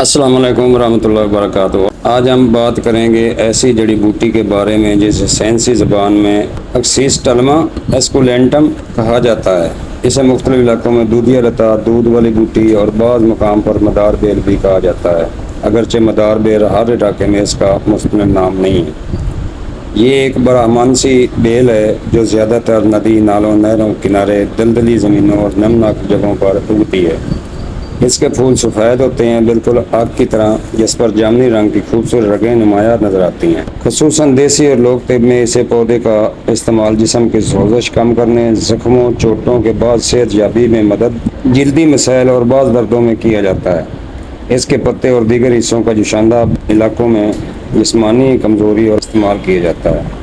अस्सलाम वालेकुम वरहमतुल्लाहि वबरकातुहू। आज हम बात करेंगे ऐसी जड़ी बूटी के बारे में जिसे साइंसी ज़बान में अक्सीस्टल्मा एस्कुलेंटम कहा जाता है। इसे मुख्तलिफ इलाकों में दूधिया लता, दूध वाली बूटी और बाज़ मकाम पर मदार बेल भी कहा जाता है। अगरचे मदार बेल हर इलाके में इसका मुस्तकिल नाम नहीं है। ये एक बरामानसी बेल है जो ज़्यादातर नदी, नालों, नहरों, किनारे, दलदली ज़मीनों और नमनाक जगहों पर उगती है। इसके फूल सफ़ेद होते हैं, बिल्कुल आग की तरह, जिस पर जामुनी रंग की खूबसूरत रगें नुमायार नज़र आती हैं। खुसूसन देसी और लोक तिब में इसे पौधे का इस्तेमाल जिस्म की सोजिश कम करने, ज़ख्मों, चोटों के बाद सेहत याबी में मदद, जल्दी मसाइल और बाज़ दर्दों में किया जाता है। इसके पत्ते और दीगर हिस्सों का जुशांदा इलाकों में जिस्मानी कमज़ोरी और इस्तेमाल किया जाता है।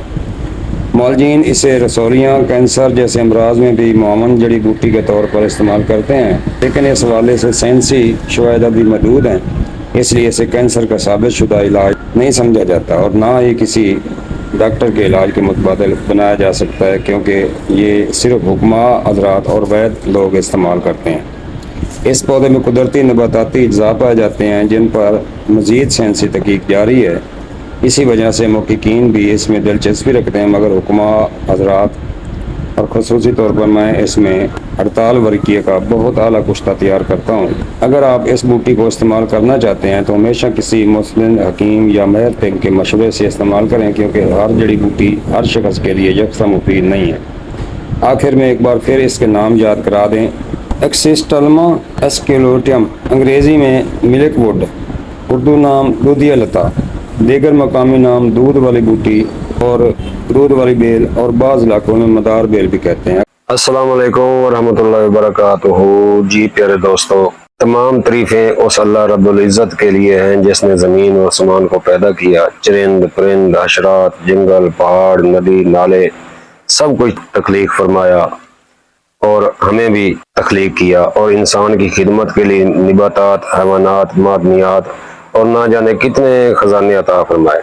मालजीन इसे रसौलियाँ, कैंसर जैसे अमराज में भी मुआवन जड़ी बूटी के तौर पर इस्तेमाल करते हैं, लेकिन इस हवाले से साइंसी शवाहिद भी मौजूद हैं, इसलिए इसे कैंसर का साबित शुदा इलाज नहीं समझा जाता और ना ही किसी डॉक्टर के इलाज के मुतबादिल बनाया जा सकता है, क्योंकि ये सिर्फ हुक्मा, हज़रात और वैद लोग इस्तेमाल करते हैं। इस पौधे में कुदरती नबाताती अज्जा पाए जाते हैं जिन पर मज़ीद साइंसी तहकीक जारी है। इसी वजह से मुहक्किकीन भी इसमें दिलचस्पी रखते हैं, मगर हुक्मा, हज़रात और ख़ुसूसी तौर पर मैं इसमें हड़ताल वर्किया का बहुत आला कुश्ता तैयार करता हूँ। अगर आप इस बूटी को इस्तेमाल करना चाहते हैं तो हमेशा किसी मुस्लिम हकीम या महर तिब के मशवरे से इस्तेमाल करें, क्योंकि हर जड़ी बूटी हर शख्स के लिए यकसा मुफीद नहीं है। आखिर में एक बार फिर इसके नाम याद करा दें। एक्सिस्टल्मा एस्कुलेंटम, अंग्रेज़ी में मिल्क वुड, उर्दू नाम दूधिया लता, दीगर मकामी नाम दूध वाली बूटी और दूध वाली बेल और बाज़ इलाकों में मदार बेल भी कहते हैं। अस्सलाम वालेकुम वरहमतुल्लाहि वबरकातुहू। जी प्यारे दोस्तों, तमाम तारीफें उस अल्लाह रब्बुल इज़्ज़त के लिए हैं जिसने ज़मीन और आसमान को पैदा किया। चरिंद, परिंद, हशरात, जंगल, पहाड़, नदी, नाले, सब कुछ तख्लीक फरमाया और हमें भी तख्लीक किया, और इंसान की खिदमत के लिए निबातात, हैवानात, मादनियात और ना जाने कितने खजाने अता फरमाए।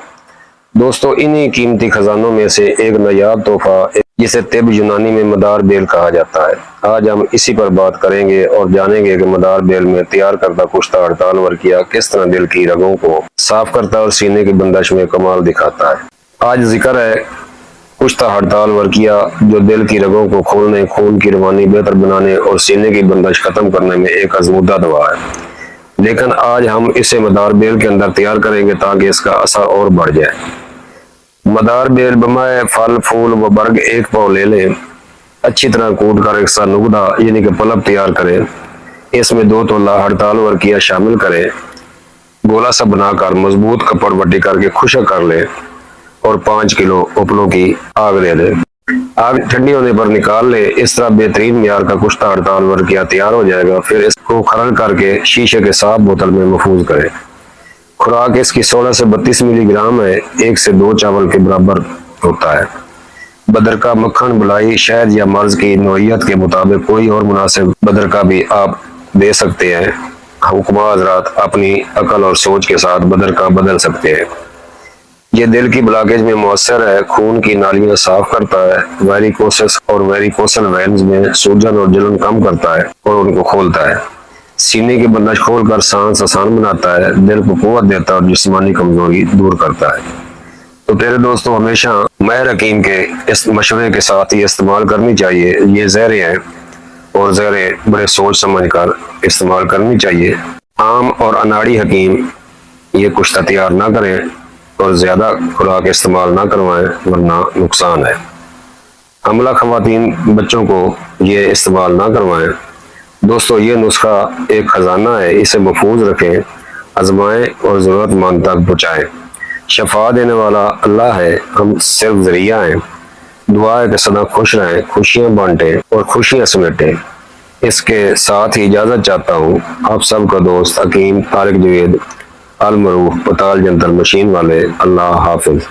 दोस्तों, इन्हीं कीमती खजानों में से एक नायाब तोहफा जिसे तिब यूनानी में मदार बेल कहा जाता है। आज हम इसी पर बात करेंगे और जानेंगे कि मदार बेल में तैयार करता कुश्ता हड़ताल वर्किया किस तरह दिल की रगों को साफ करता है और सीने की बंदिश में कमाल दिखाता है। आज जिक्र है कुश्ता हड़ताल वर्किया, जो दिल की रगों को खोलने, खून की रवानी बेहतर बनाने और सीने की बंदिश खत्म करने में एक आजमूदा दवा है। लेकिन आज हम इसे मदार बेल के अंदर तैयार करेंगे ताकि इसका असर और बढ़ जाए। मदार बेल बमाए फल, फूल व बर्ग एक पाव ले लें। अच्छी तरह कूट कर एक सा नुगदा यानी कि पल्प तैयार करें। इसमें 2 तोला हड़ताल वर्किया शामिल करें। गोला सा बनाकर मजबूत कपड़ बट्टी करके खुशक कर लें और 5 किलो उपलों की आग दे दें। आग ठंडी होने पर निकाल ले। इस तरह बेहतरीन मियार का कुश्ता हड़ताल वर्किया तैयार हो जाएगा। फिर इसको खरल करके शीशे के साफ बोतल में महफूज करें। खुराक इसकी 16 से 32 मिलीग्राम है, 1 से 2 चावल के बराबर होता है। बदर का मक्खन, बुलाई, शहद या मर्ज की नौइयत के मुताबिक कोई और मुनासिब बदर का भी आप दे सकते हैं। हुक्मा हज़रात अपनी अकल और सोच के साथ बदर का बदल सकते हैं। ये दिल की ब्लॉकेज में मौसर है, खून की नालियां साफ करता है, वेरिकोसिस और वेरिकोसल वेन्स में सूजन और जलन कम करता है और उनको खोलता है। सीने की बंदिश खोलकर सांस आसान बनाता है, दिल को कुव्वत देता है और जिस्मानी कमजोरी दूर करता है। तो प्यारे दोस्तों, हमेशा महर हकीम के इस मशवरे के साथ ही इस्तेमाल करनी चाहिए। ये जहरें हैं और जहरें बड़े सोच समझ कर इस्तेमाल करनी चाहिए। आम और अनाड़ी हकीम ये कुश्ता तैयार ना करें और ज्यादा खुराक इस्तेमाल ना करवाएं, वरना नुकसान है। हमला खवातीन बच्चों को ये इस्तेमाल ना करवाएं। दोस्तों, ये नुस्खा एक खजाना है, इसे महफूज रखें, आजमाएं और जरूरतमंद तक पहुँचाएं। शफा देने वाला अल्लाह है, हम सिर्फ जरिया हैं। दुआ है कि सदा खुश रहें, खुशियां बांटें और खुशियां समेटें। इसके साथ ही इजाजत चाहता हूँ। आप सबका दोस्त हकीम तारिक जवेद, अल मरूफ, पताल जंतर मशीन वाले। अल्लाह हाफिज।